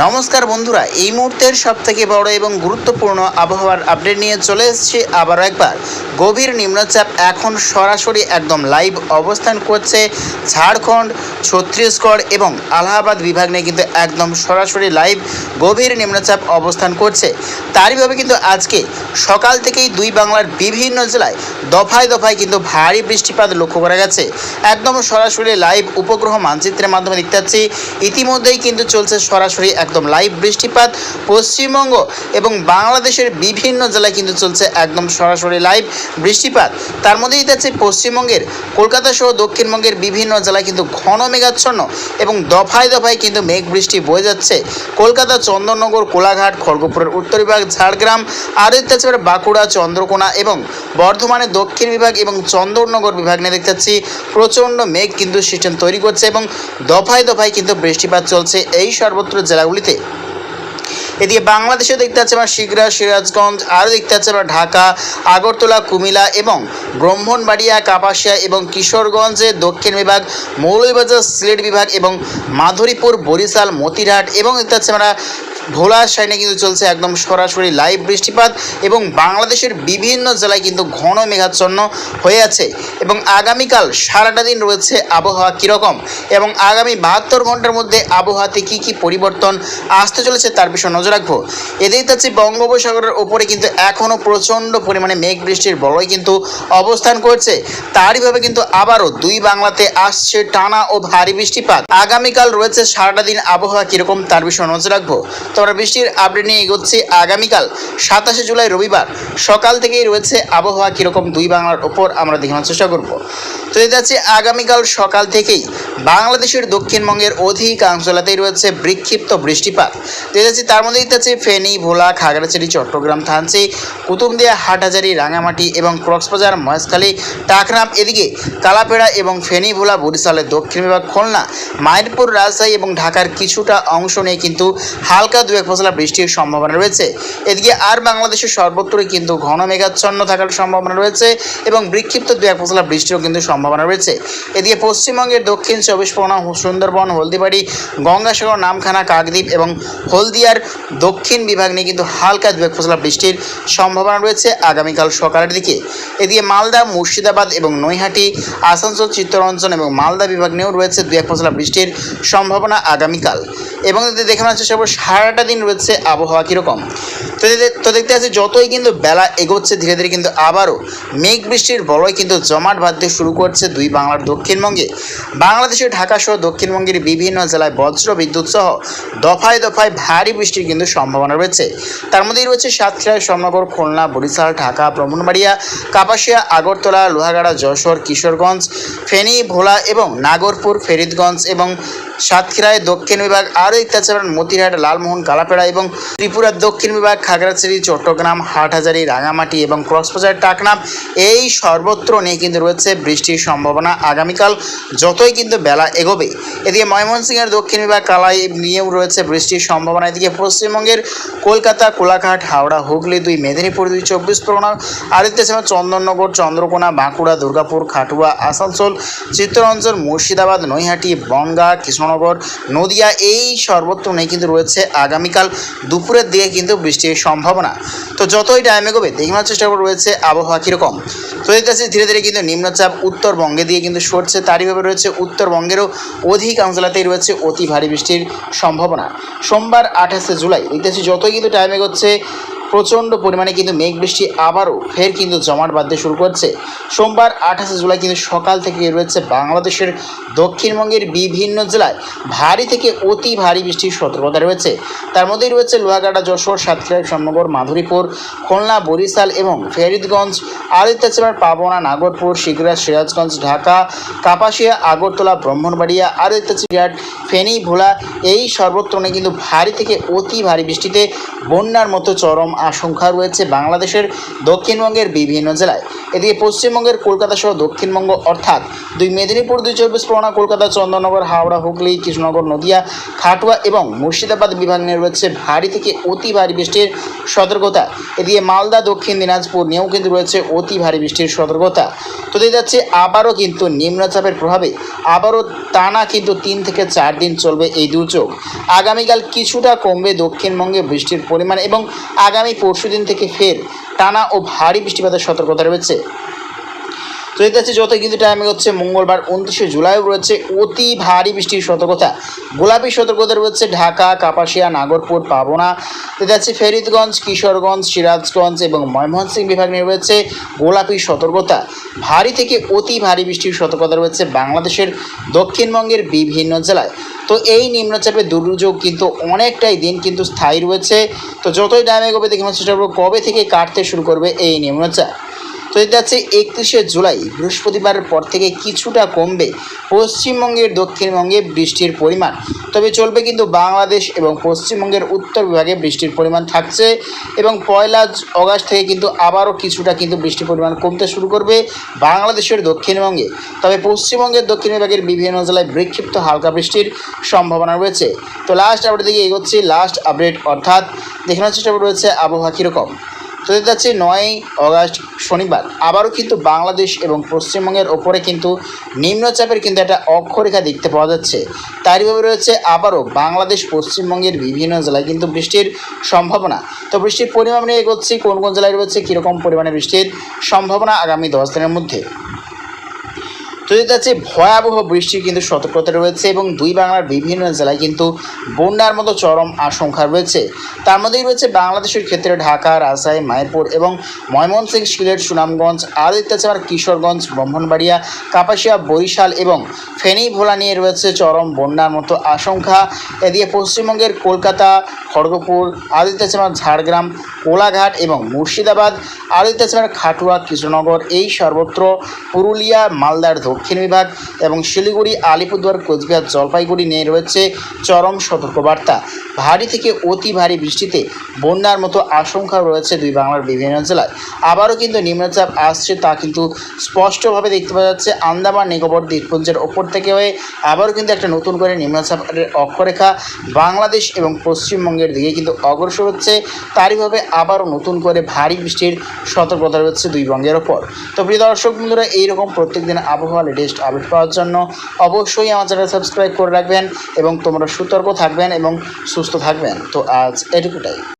নমস্কার বন্ধুরা, এই মুহূর্তের সবথেকে বড় এবং গুরুত্বপূর্ণ আবহাওয়ার আপডেট নিয়ে চলে এসেছি আবারও একবার। গভীর নিম্নচাপ এখন সরাসরি একদম লাইভ অবস্থান করছে ঝাড়খণ্ড, ছত্তিশগড় এবং আলাহাবাদ বিভাগ নিয়ে কিন্তু একদম সরাসরি লাইভ গভীর নিম্নচাপ অবস্থান করছে। তারইভাবে কিন্তু আজকে সকাল থেকেই দুই বাংলার বিভিন্ন জেলায় দফায় দফায় কিন্তু ভারী বৃষ্টিপাত লক্ষ্য করা গেছে। একদম সরাসরি লাইভ উপগ্রহ মানচিত্রের মাধ্যমে দেখতে পাচ্ছি ইতিমধ্যেই কিন্তু চলছে সরাসরি একদম লাইভ বৃষ্টিপাত। পশ্চিমবঙ্গ এবং বাংলাদেশের বিভিন্ন জেলায় কিন্তু চলছে একদম সরাসরি লাইভ বৃষ্টিপাত। তার মধ্যেই যাচ্ছে পশ্চিমবঙ্গের কলকাতা সহ দক্ষিণবঙ্গের বিভিন্ন জেলায় কিন্তু ঘন মেঘাচ্ছন্ন এবং দফায় দফায় কিন্তু মেঘ বৃষ্টি বয়ে যাচ্ছে। কলকাতা, চন্দননগর, কোলাঘাট, খড়গপুরের উত্তর বিভাগ, ঝাড়গ্রাম, আরও দেখতে বাঁকুড়া, চন্দ্রকোনা এবং বর্ধমানের দক্ষিণ বিভাগ এবং চন্দননগর বিভাগ নিয়ে দেখতে পাচ্ছি প্রচণ্ড মেঘ কিন্তু সিস্টেম তৈরি করছে এবং দফায় দফায় কিন্তু বৃষ্টিপাত চলছে এই সর্বত্র জেলাগুলিতে। এদিকে বাংলাদেশে দেখতে পাচ্ছি আমরা শিগরা, সিরাজগঞ্জ, আরও দেখতে পাচ্ছি আমরা ঢাকা, আগরতলা, কুমিল্লা এবং ব্রাহ্মণবাড়িয়া, কাপাসিয়া এবং কিশোরগঞ্জের দক্ষিণ বিভাগ, মৌলভীবাজার সিলেট বিভাগ এবং মাধুরীপুর, বরিশাল, মতিরহাট এবং দেখতে পাচ্ছি আমরা ভোলার সাইনে কিন্তু চলছে একদম সরাসরি লাইভ বৃষ্টিপাত এবং বাংলাদেশের বিভিন্ন জেলায় কিন্তু ঘন মেঘাচ্ছন্ন হয়ে আছে। এবং আগামীকাল সারাটা দিন রয়েছে আবহাওয়া কীরকম এবং আগামী 72 ঘন্টার মধ্যে আবহাওয়াতে কী কী পরিবর্তন আসতে চলেছে তার বিষয়ে নজর রাখবো। এদিকে যাচ্ছে বঙ্গোপসাগরের ওপরে কিন্তু এখনও প্রচণ্ড পরিমাণে মেঘ বৃষ্টির বলয় কিন্তু অবস্থান করছে। তারইভাবে কিন্তু আবারও দুই বাংলাতে আসছে টানা ও ভারী বৃষ্টিপাত। আগামীকাল রয়েছে সারাটা দিন আবহাওয়া কীরকম তার বিষয়ে নজর রাখবো। তো আমরা বৃষ্টির আপডেট নিয়ে এগোচ্ছি। আগামীকাল 27 জুলাই রবিবার সকাল থেকেই রয়েছে আবহাওয়া কীরকম দুই বাংলার ওপর আমরা দেখানোর চেষ্টা করব। তো এই যাচ্ছে আগামীকাল সকাল থেকেই বাংলাদেশের দক্ষিণবঙ্গের অধিকাংশ জেলাতেই রয়েছে বিক্ষিপ্ত বৃষ্টিপাত। তো এই যাচ্ছে তার মধ্যে দেখতে ফেনী, ভোলা, খাগড়াছড়ি, চট্টগ্রাম, থানচি, কুতুবদিয়া, হাটহাজারী, রাঙামাটি এবং কক্সবাজার, মহেশখালী, টাকনাফ, এদিকে কালাপেড়া এবং ফেনী, ভোলা, বরিশালের দক্ষিণ বিভাগ, খুলনা, মাইনপুর, রাজশাহী এবং ঢাকার কিছুটা অংশ নিয়ে কিন্তু হালকা দু এক পশলা বৃষ্টির সম্ভাবনা রয়েছে। এদিকে আর বাংলাদেশের সর্বত্রই কিন্তু ঘন মেঘাচ্ছন্ন থাকার সম্ভাবনা রয়েছে এবং বিক্ষিপ্ত দু এক পশলা বৃষ্টিরও কিন্তু সম্ভাবনা রয়েছে। এদিকে পশ্চিমবঙ্গের দক্ষিণ 24 পরগনা, সুন্দরবন, হলদিবাড়ি, গঙ্গাসাগর, নামখানা, কাকদ্বীপ এবং হলদিয়ার দক্ষিণ বিভাগ নিয়ে কিন্তু হালকা দু এক পশলা বৃষ্টির সম্ভাবনা রয়েছে আগামীকাল সকালের দিকে। এদিকে মালদা, মুর্শিদাবাদ এবং নৈহাটি, আসানসোল, চিত্তরঞ্জন এবং মালদা বিভাগ নিয়েও রয়েছে দু এক পশলা বৃষ্টির সম্ভাবনা আগামীকাল। এবং দেখে নেওয়ার চেষ্টা করবো সারাটা দিন রয়েছে আবহাওয়া কীরকম। তো দেখতে পাচ্ছি যতই কিন্তু বেলা এগোচ্ছে ধীরে ধীরে কিন্তু আবারও মেঘ বৃষ্টির বলয় কিন্তু জমাট বাঁধতে শুরু করছে দুই বাংলার দক্ষিণবঙ্গে। বাংলাদেশের ঢাকা সহ দক্ষিণবঙ্গের বিভিন্ন জেলায় বজ্র বিদ্যুৎ সহ দফায় দফায় ভারী বৃষ্টির কিন্তু সম্ভাবনা রয়েছে। তার মধ্যেই রয়েছে সাতক্ষীরা, শ্যামনগর, খুলনা, বরিশাল, ঢাকা, ব্রাহ্মণবাড়িয়া, কাপাসিয়া, আগরতলা, লোহাগাড়া, যশোর, কিশোরগঞ্জ, ফেনী, ভোলা এবং নাগরপুর, ফরিদগঞ্জ এবং সাতক্ষীরায় দক্ষিণ বিভাগ, আরও ইত্যাদি মতিরহাট, লালমোহন, কালাপেড়া এবং ত্রিপুরার দক্ষিণ বিভাগ, খাগড়াছড়ি, চট্টগ্রাম, হাটহাজারী, রাঙামাটি এবং কক্সবাজার, টাকনাফ এই সর্বত্র নিয়ে কিন্তু রয়েছে বৃষ্টির সম্ভাবনা আগামীকাল যতই কিন্তু বেলা এগোবে। এদিকে ময়মনসিংহের দক্ষিণ বিভাগ, কালাই নিয়েও রয়েছে বৃষ্টির সম্ভাবনা। এদিকে পশ্চিমবঙ্গের কলকাতা, কোলাঘাট, হাওড়া, হুগলি, 2 মেদিনীপুর, 2 24 পরগনা, আর ইত্যাদি চন্দননগর, চন্দ্রকোনা, বাঁকুড়া, দুর্গাপুর, খাটুয়া, আসানসোল, চিত্তরঞ্জন, মুর্শিদাবাদ, নৈহাটি, বনগাঁ, কৃষ্ণনগর, নদিয়া এই সর্বত্র নেই কিন্তু রয়েছে আগামীকাল দুপুরের দিকে কিন্তু বৃষ্টির সম্ভাবনা। তো যতই টাইম এগোবে দেখানোর চেষ্টা করে রয়েছে আবহাওয়া কীরকম। তো দেখতেছি ধীরে ধীরে কিন্তু নিম্নচাপ উত্তরবঙ্গে দিয়ে কিন্তু সরছে। তারইভাবে রয়েছে উত্তরবঙ্গেরও অধিকাংশ জেলাতেই রয়েছে অতি ভারী বৃষ্টির সম্ভাবনা। সোমবার 28 জুলাই দেখতেছি যতই কিন্তু টাইম এগোচ্ছে প্রচণ্ড পরিমাণে কিন্তু মেঘ বৃষ্টি আবারও ফের কিন্তু জমাট বাঁধতে শুরু করছে। সোমবার 28 জুলাই কিন্তু সকাল থেকে রয়েছে বাংলাদেশের দক্ষিণবঙ্গের বিভিন্ন জেলায় ভারী থেকে অতি ভারী বৃষ্টির সতর্কতা রয়েছে। তার মধ্যেই রয়েছে লোহাগাড়া, যশোর, সাতক্ষীরা, শ্যামনগর, মাধুরীপুর, খুলনা, বরিশাল এবং ফরিদগঞ্জ, আর ইত্যাদি পাবনা, নাগরপুর, শিগরা, সিরাজগঞ্জ, ঢাকা, কাপাসিয়া, আগরতলা, ব্রাহ্মণবাড়িয়া, আর ইত্যাদি ফেনী, ভোলা এই সর্বত্র কিন্তু ভারী থেকে অতি ভারী বৃষ্টিতে বন্যার মতো চরম আশঙ্কা রয়েছে বাংলাদেশের দক্ষিণবঙ্গের বিভিন্ন জেলায়। এদিকে পশ্চিমবঙ্গের কলকাতা সহ দক্ষিণবঙ্গ অর্থাৎ দুই মেদিনীপুর, 2 চব্বিশ পরগনা, কলকাতা, চন্দননগর, হাওড়া, হুগলি, কৃষ্ণনগর, নদিয়া, খাটুয়া এবং মুর্শিদাবাদ বিভাগ নিয়ে রয়েছে ভারী থেকে অতি ভারী বৃষ্টির সতর্কতা। এদিকে মালদা, দক্ষিণ দিনাজপুর নিয়েও কিন্তু রয়েছে অতি ভারী বৃষ্টির সতর্কতা। তো দেখা যাচ্ছে আবারও কিন্তু নিম্নচাপের প্রভাবে আবারও টানা কিন্তু 3 থেকে 4 দিন চলবে এই দুর্যোগ। আগামীকাল কিছুটা কমবে দক্ষিণবঙ্গে বৃষ্টির পরিমাণ এবং আগামী পরশুদিন থেকে ফের টানা ও ভারী বৃষ্টিপাতের সতর্কতা রয়েছে। তো দেখতে পাচ্ছি যত কিন্তু টাইমে হচ্ছে মঙ্গলবার 29শে জুলাইও রয়েছে অতি ভারী বৃষ্টির সতর্কতা। গোলাপি সতর্কতা রয়েছে ঢাকা, কাপাসিয়া, নাগরপুর, পাবনা, দেখতে পাচ্ছি ফরিদগঞ্জ, কিশোরগঞ্জ, সিরাজগঞ্জ এবং ময়মনসিংহ বিভাগ নিয়ে রয়েছে গোলাপি সতর্কতা। ভারী থেকে অতি ভারী বৃষ্টির সতর্কতা রয়েছে বাংলাদেশের দক্ষিণবঙ্গের বিভিন্ন জেলায়। তো এই নিম্নচাপের দুর্যোগ কিন্তু অনেকটাই দিন কিন্তু স্থায়ী রয়েছে। তো যতই টাইমে কবে দেখে চেষ্টা করবো কবে থেকে কাটতে শুরু করবে এই নিম্নচাপ। তো এটা হচ্ছে 31শে জুলাই বৃহস্পতিবারের পর থেকে কিছুটা কমবে পশ্চিমবঙ্গের দক্ষিণবঙ্গে বৃষ্টির পরিমাণ, তবে চলবে কিন্তু বাংলাদেশ এবং পশ্চিমবঙ্গের উত্তর বিভাগে বৃষ্টির পরিমাণ থাকছে এবং 1 আগস্ট থেকে কিন্তু আবারও কিছুটা কিন্তু বৃষ্টির পরিমাণ কমতে শুরু করবে বাংলাদেশের দক্ষিণবঙ্গে। তবে পশ্চিমবঙ্গের দক্ষিণ বিভাগের বিভিন্ন জেলায় বিক্ষিপ্ত হালকা বৃষ্টির সম্ভাবনা রয়েছে। তো লাস্ট আপডেট দিকে এগোচ্ছি। লাস্ট আপডেট অর্থাৎ দেখানোর চেষ্টা রয়েছে আবহাওয়া কীরকম। তো দেখা যাচ্ছে 9 আগস্ট শনিবার আবারও কিন্তু বাংলাদেশ এবং পশ্চিমবঙ্গের ওপরে কিন্তু নিম্নচাপের কিন্তু একটা অক্ষরেখা দেখতে পাওয়া যাচ্ছে। তারইভাবে রয়েছে আবারও বাংলাদেশ পশ্চিমবঙ্গের বিভিন্ন জেলায় কিন্তু বৃষ্টির সম্ভাবনা। তো বৃষ্টির পরিমাণ নিয়ে এগোচ্ছি, কোন কোন জেলায় রয়েছে কীরকম পরিমাণে বৃষ্টির সম্ভাবনা আগামী 10 দিনের মধ্যে। তো দেখতে পাচ্ছি ভয়াবহ বৃষ্টির কিন্তু সতর্কতা রয়েছে এবং দুই বাংলার বিভিন্ন জেলায় কিন্তু বন্যার মতো চরম আশঙ্কা রয়েছে। তার মধ্যেই রয়েছে বাংলাদেশের ক্ষেত্রে ঢাকা, রাজশাহী, মায়াপুর এবং ময়মনসিংহ, সিলেট, সুনামগঞ্জ, আরও দেখতে পাচ্ছি আমার কিশোরগঞ্জ, ব্রাহ্মণবাড়িয়া, কাপাসিয়া, বরিশাল এবং ফেনী, ভোলা নিয়ে রয়েছে চরম বন্যার মতো আশঙ্কা। এদিকে পশ্চিমবঙ্গের কলকাতা, খড়গপুর, আরও দেখতে পাচ্ছি আমার ঝাড়গ্রাম, কোলাঘাট এবং মুর্শিদাবাদ, আরও দেখতে পাচ্ছি আমার খাটুয়া, কৃষ্ণনগর, এই সর্বত্র পুরুলিয়া, মালদার দক্ষিণ বিভাগ এবং শিলিগুড়ি, আলিপুরদুয়ার, কোচবিহার, জলপাইগুড়ি নিয়ে রয়েছে চরম সতর্কবার্তা। ভারী থেকে অতি ভারী বৃষ্টিতে বন্যার মতো আশঙ্কা রয়েছে দুই বাংলার বিভিন্ন জেলায়। আবারও কিন্তু নিম্নচাপ আসছে তা কিন্তু স্পষ্টভাবে দেখতে পাওয়া যাচ্ছে। আন্দামান নিকোবর দ্বীপপুঞ্জের ওপর থেকে হয়ে আবারও কিন্তু একটা নতুন করে নিম্নচাপের অক্ষরেখা বাংলাদেশ এবং পশ্চিমবঙ্গের দিকে কিন্তু অগ্রসর হচ্ছে। তারইভাবে আবারও নতুন করে ভারী বৃষ্টির সতর্কতা রয়েছে দুই বঙ্গের ওপর। তো প্রিয় দর্শক বন্ধুরা, এইরকম প্রত্যেকদিন আবহাওয়া লেটেস্ট আপডেট পাওয়ার জন্য অবশ্যই আমার চ্যানেল সাবস্ক্রাইব করে রাখবেন এবং তোমরা সতর্ক থাকবেন এবং সুস্থ থাকবেন। তো আজ এটুকুটাই।